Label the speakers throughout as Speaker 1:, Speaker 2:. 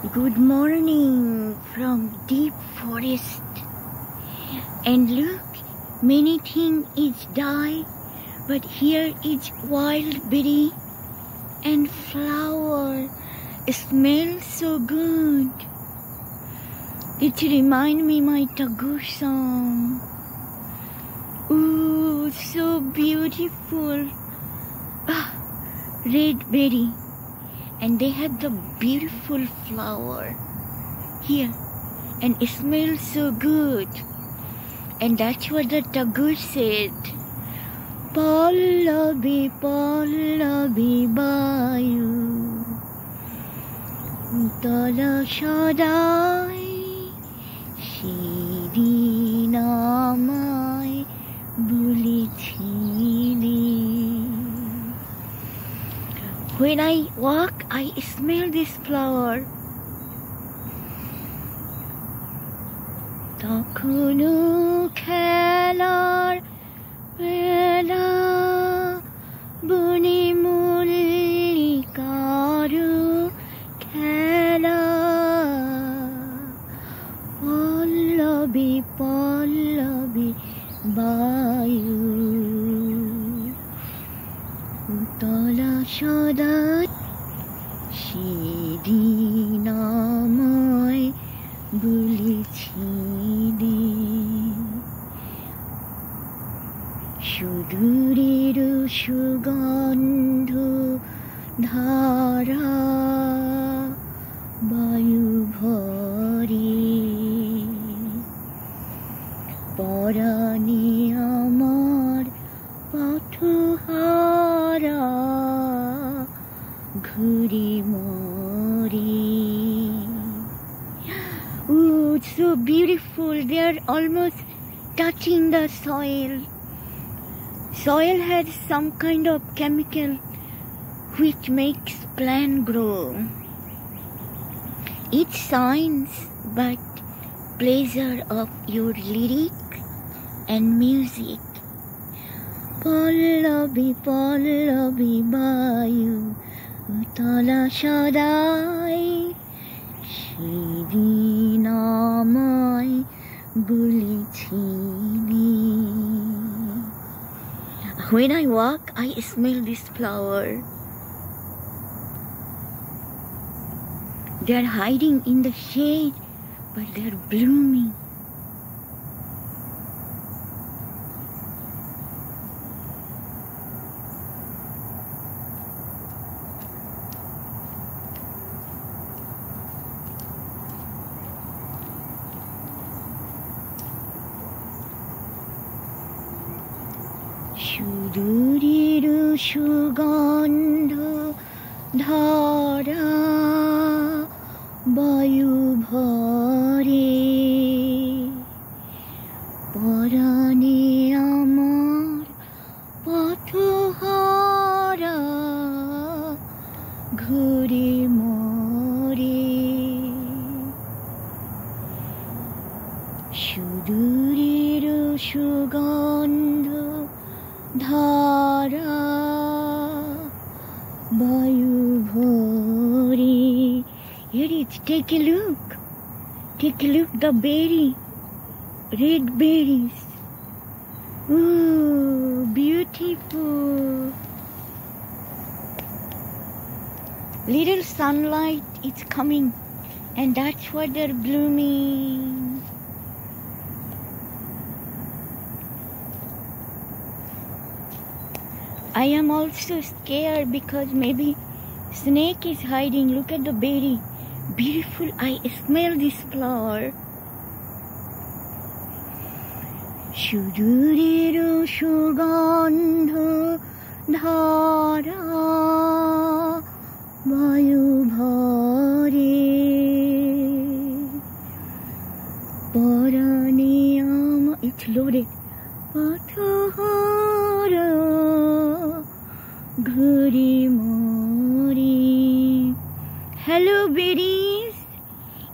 Speaker 1: Good morning from deep forest. And look, many things is die, but here is wild berry and flower. It smells so good. It remind me my Tagore song. Ooh, so beautiful. Red berry. And they have the beautiful flower here, and it smells so good. And that's what the Tagore said. Pallavi, Pallavi Bayu Tala Shadai Shidi Namai Bulichili. When I walk, I smell this flower. Takunu khelar vela buni mulikaru khela Pallavi Pallavi Bayu Utala Shadai Shidi Namai Bulichili Shuduriru Shugandhu Dhara Bayu Bhari Parani Amar Pathuhara Ghuri Mori. Ooh, it's so beautiful. They are almost touching the soil. Soil has some kind of chemical which makes plant grow. It's science, but pleasure of your lyric and music. Pallavi, Pallavi Bayu Utala Shadai Shidi Namai Bulichili. When I walk, I smell this flower. They are hiding in the shade, but they are blooming. Shuduriru Shugandhu Dhara Bayu Bhari Parani Amar Pathuhara Ghuri Mori. Shuduriru Shugandhu Dhara Bayu Bhari. Here it is. Take a look. Take a look. The berry. Red berries. Ooh, beautiful. Little sunlight is coming, and that's why they're blooming. I am also scared because maybe snake is hiding. Look at the berry. Beautiful. I smell this flower. Shuduriru Shugandhu Dhara Bayu Bhari Parani Ama. It's loaded. Pathuhara Ghuri Mori. Hello berries,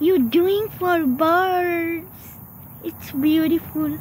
Speaker 1: you doing for birds? It's beautiful.